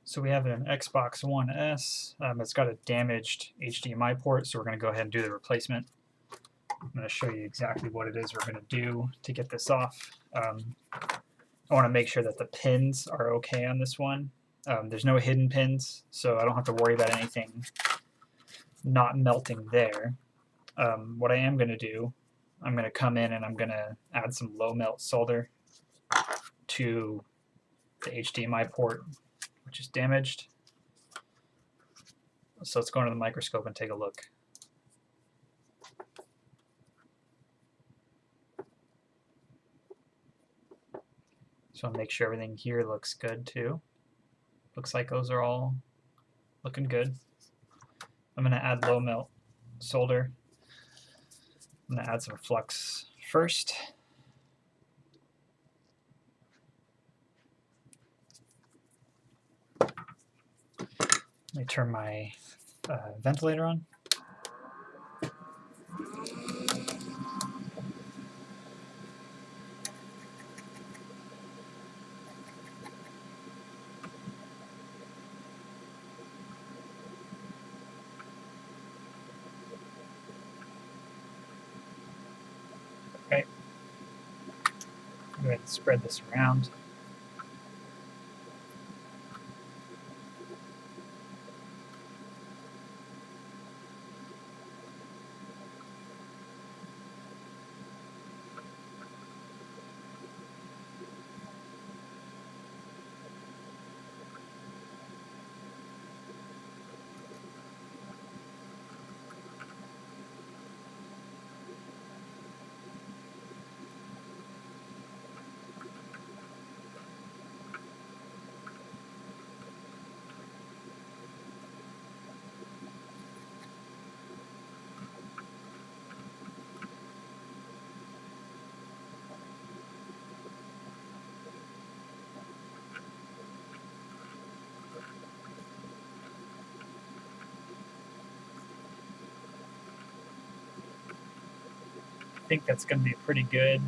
So we have an Xbox One S. It's got a damaged HDMI port, so we're going to go ahead and do the replacement. I'm going to show you exactly what it is we're going to do to get this off. I want to make sure that the pins are okay on this one. There's no hidden pins, so I don't have to worry about anything not melting there. What I am going to do, I'm going to come in and I'm going to add some low melt solder to the HDMI port, which is damaged. So let's go into the microscope and take a look. So I'll make sure everything here looks good too. Looks like those are all looking good. I'm going to add low melt solder. I'm going to add some flux first. Let me turn my ventilator on. Okay. Go ahead and spread this around. I think that's going to be pretty good.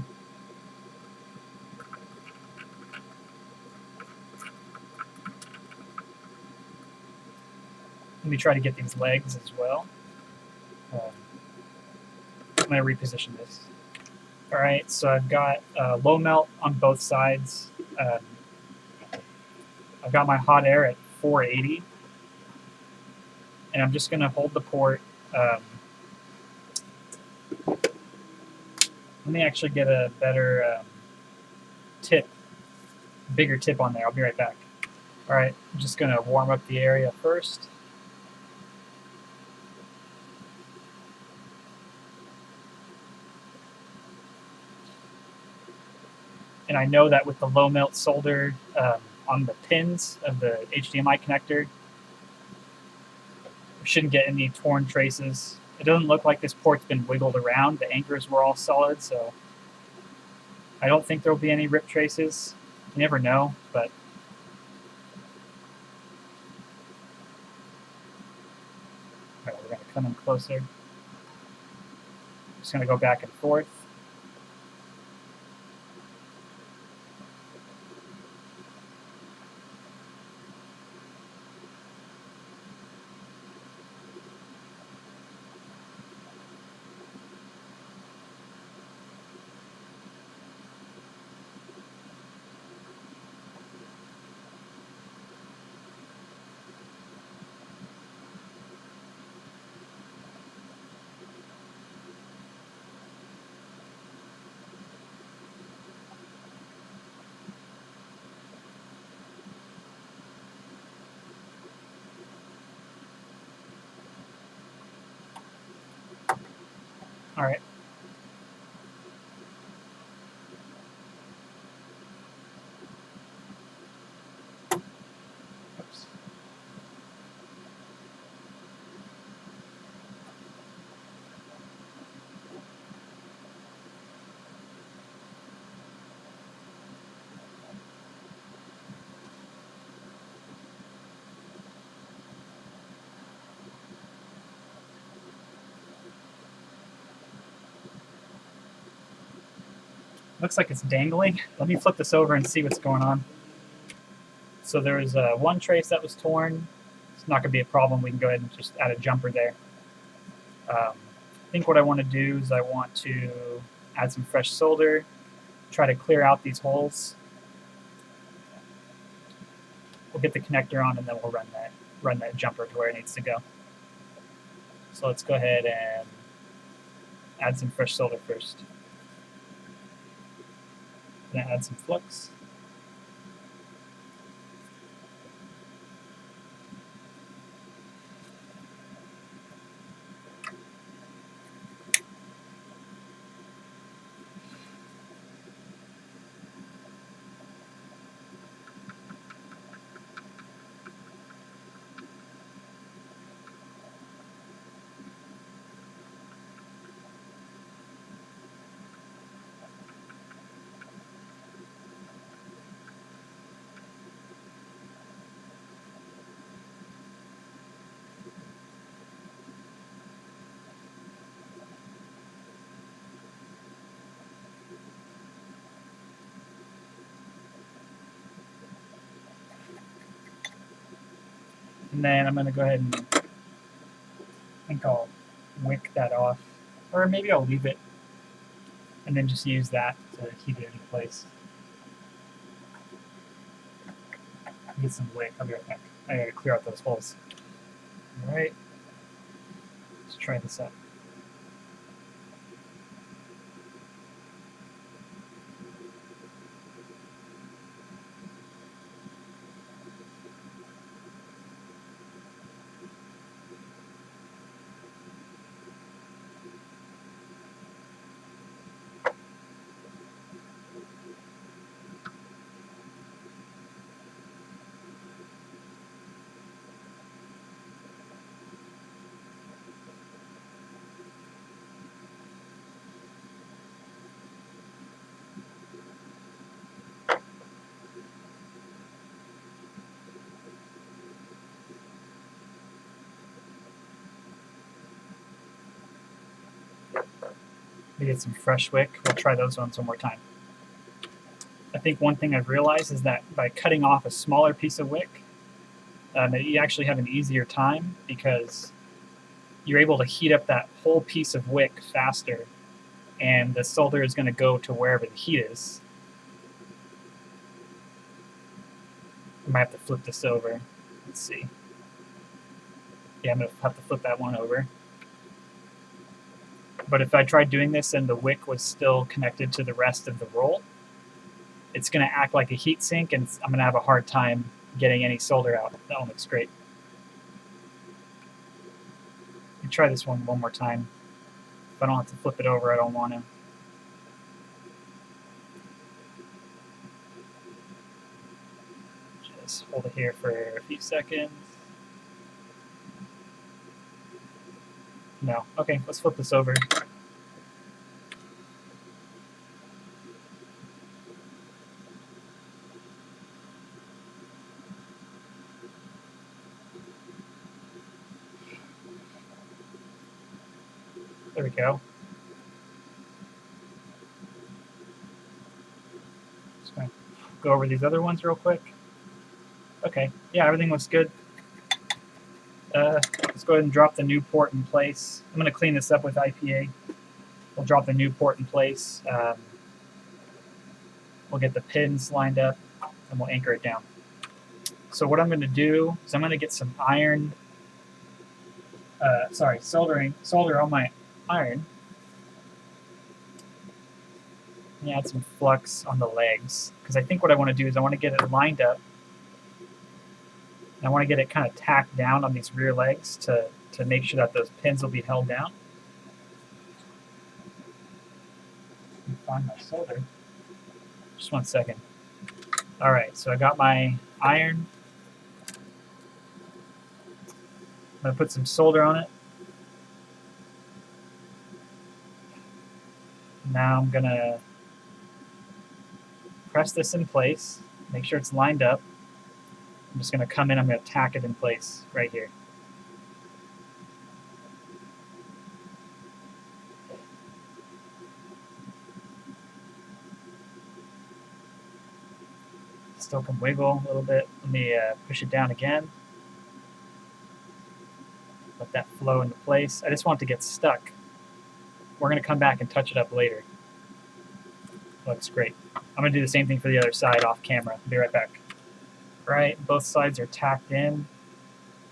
Let me try to get these legs as well. I'm going to reposition this. All right, so I've got low melt on both sides. I've got my hot air at 480, and I'm just going to hold the port. Let me actually get a better tip, bigger tip on there. I'll be right back. All right, I'm just going to warm up the area first. And I know that with the low melt solder on the pins of the HDMI connector, we shouldn't get any torn traces. It doesn't look like this port's been wiggled around. The anchors were all solid, so I don't think there will be any rip traces. You never know, but all right, we're going to come in closer. Just going to go back and forth. All right. Oops. Looks like it's dangling. Let me flip this over and see what's going on. So there was one trace that was torn. It's not going to be a problem. We can go ahead and just add a jumper there. I think what I want to do is I want to add some fresh solder, try to clear out these holes. We'll get the connector on and then we'll run that jumper to where it needs to go. So let's go ahead and add some fresh solder first. Gonna add some flux. And then I'm going to go ahead and I think I'll wick that off. Or maybe I'll leave it and then just use that to keep it in place. Get some wick. I'll be right back. I gotta clear out those holes. Alright. Let's try this out. We get some fresh wick. We'll try those ones one more time. I think one thing I've realized is that by cutting off a smaller piece of wick, you actually have an easier time because you're able to heat up that whole piece of wick faster, and the solder is going to go to wherever the heat is. I might have to flip this over. Let's see. Yeah, I'm going to have to flip that one over. But if I tried doing this and the wick was still connected to the rest of the roll, it's going to act like a heat sink, and I'm going to have a hard time getting any solder out. That one looks great. Let me try this one more time. If I don't have to flip it over, I don't want to. Just hold it here for a few seconds. No. Okay, let's flip this over. There we go. Just going to go over these other ones real quick. Okay, yeah, everything looks good. Let's go ahead and drop the new port in place. I'm going to clean this up with IPA. We'll drop the new port in place. We'll get the pins lined up, and we'll anchor it down. So what I'm going to do is I'm going to get some iron, solder on my iron, and add some flux on the legs. Because I think what I want to do is I want to get it lined up, and I want to get it kind of tacked down on these rear legs to make sure that those pins will be held down. Let me find my solder. Just 1 second. All right, so I got my iron. I'm going to put some solder on it. Now I'm going to press this in place, make sure it's lined up. I'm just going to come in, I'm going to tack it in place right here. Still can wiggle a little bit. Let me push it down again. Let that flow into place. I just want it to get stuck. We're going to come back and touch it up later. Looks great. I'm going to do the same thing for the other side off camera. I'll be right back. All right, both sides are tacked in.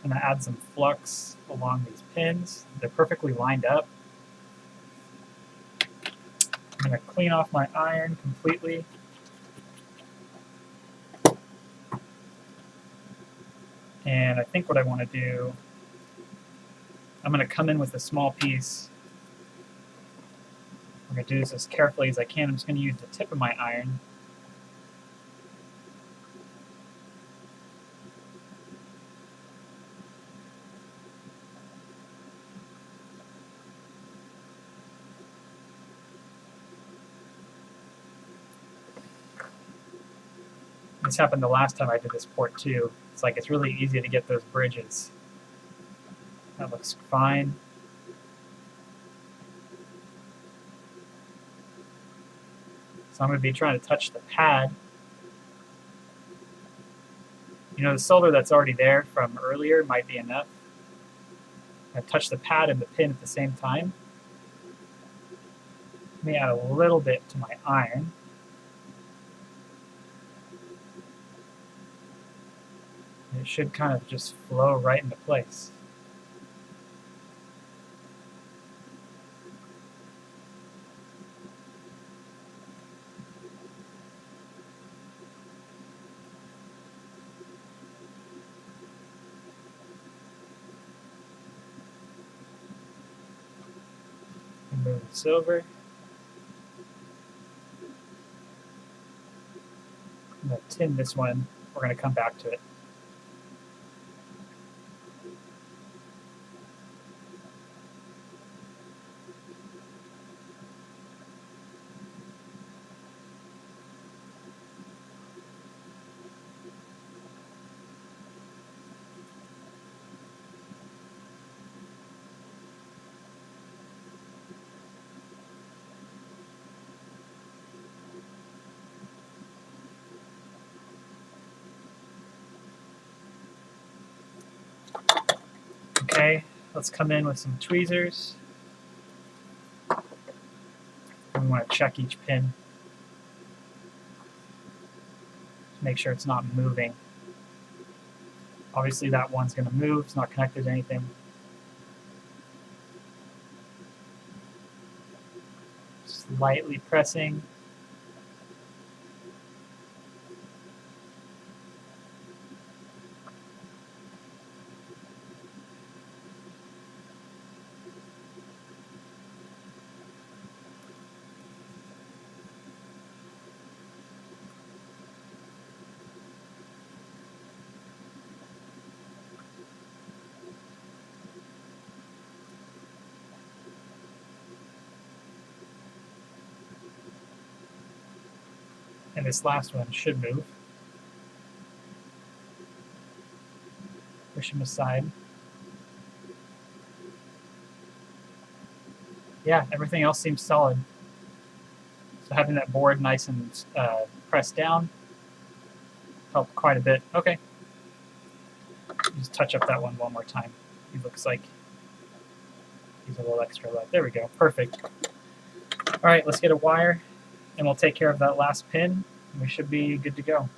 I'm going to add some flux along these pins. They're perfectly lined up. I'm going to clean off my iron completely. And I think what I want to do, I'm going to come in with a small piece. I'm going to do this as carefully as I can. I'm just going to use the tip of my iron. This happened the last time I did this port too. It's like it's really easy to get those bridges. That looks fine. So I'm going to be trying to touch the pad. You know, the solder that's already there from earlier might be enough. I touch the pad and the pin at the same time. Let me add a little bit to my iron. It should kind of just flow right into place. Move this over. I'm going to tin this one. We're going to come back to it. Okay, let's come in with some tweezers. And we want to check each pin. Make sure it's not moving. Obviously that one's going to move, it's not connected to anything. Slightly pressing. And this last one should move. Push them aside. Yeah, everything else seems solid. So having that board nice and pressed down helped quite a bit. Okay. Just touch up that one more time. He looks like he's a little extra light. There we go. Perfect. All right, let's get a wire, and we'll take care of that last pin. We should be good to go.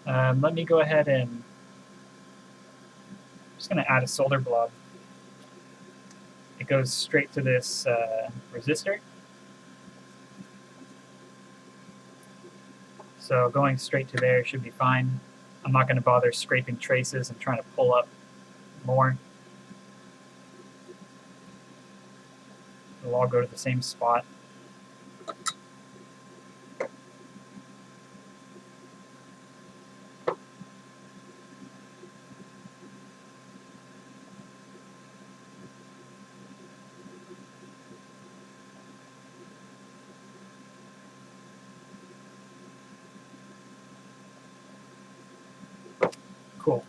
Let me go ahead and I'm just going to add a solder blob. It goes straight to this resistor. So going straight to there should be fine. I'm not going to bother scraping traces and trying to pull up more. It'll all go to the same spot. Cool.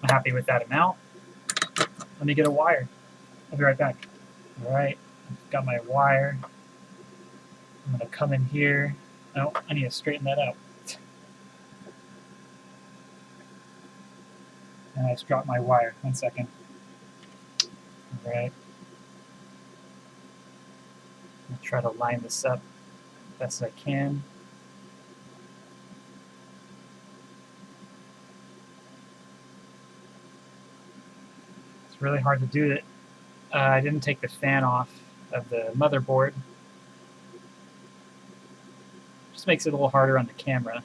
I'm happy with that amount. Let me get a wire. I'll be right back. All right, I've got my wire. I'm going to come in here. Oh, I need to straighten that out. And I just dropped my wire. 1 second. All right. I'll try to line this up best I can. It's really hard to do it. I didn't take the fan off of the motherboard. Just makes it a little harder on the camera.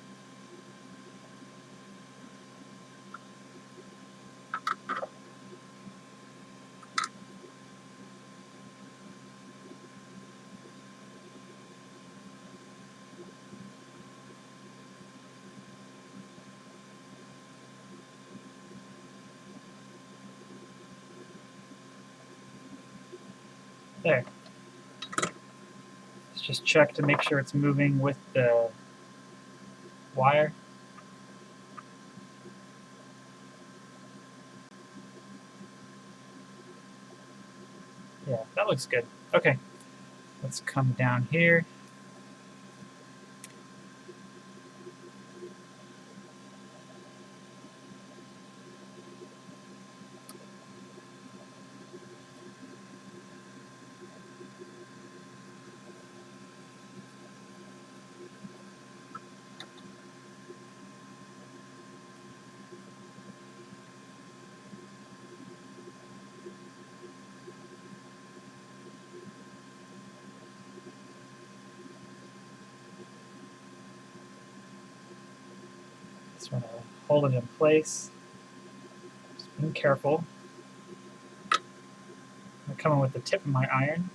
There. Let's just check to make sure it's moving with the wire. Yeah, that looks good. Okay, let's come down here. Just want to hold it in place. Just being careful. I'm coming with the tip of my iron.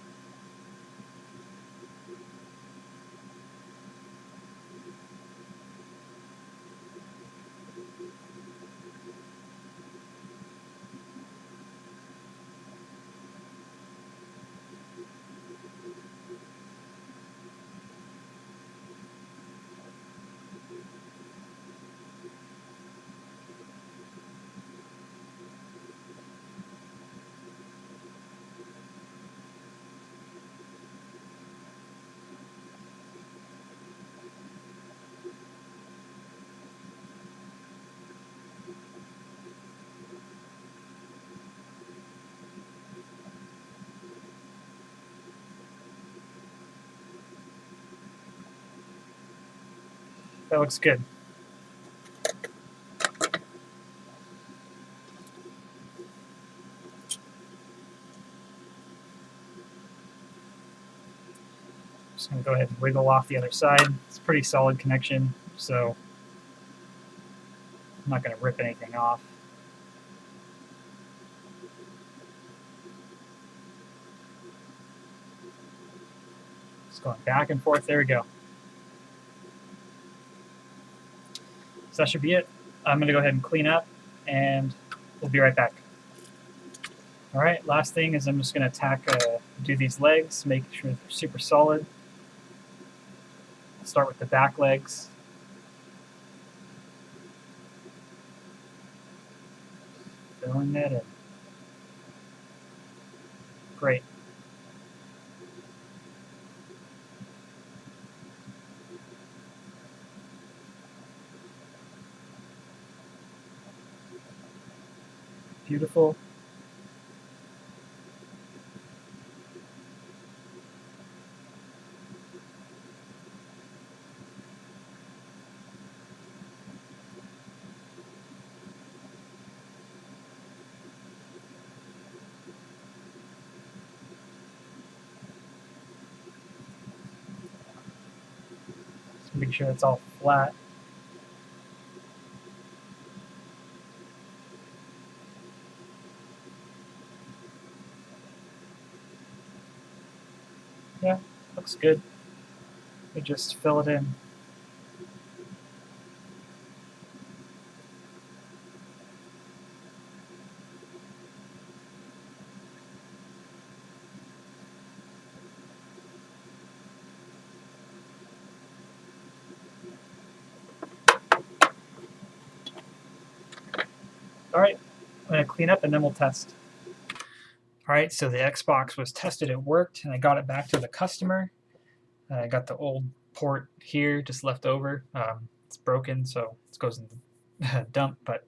That looks good. Just going to go ahead and wiggle off the other side. It's a pretty solid connection, so I'm not going to rip anything off. Just going back and forth. There we go. So that should be it. I'm going to go ahead and clean up, and we'll be right back. All right, last thing is I'm just going to do these legs, make sure they're super solid. I'll start with the back legs. Filling that in. Great. Beautiful. Just make sure it's all flat. Yeah, looks good. We just fill it in. All right, I'm going to clean up and then we'll test. All right, so the Xbox was tested, it worked, and I got it back to the customer. I got the old port here just left over. It's broken, so it goes in the dump, but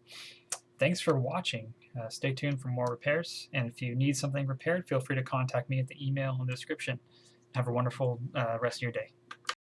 thanks for watching. Stay tuned for more repairs, and if you need something repaired, feel free to contact me at the email in the description. Have a wonderful rest of your day.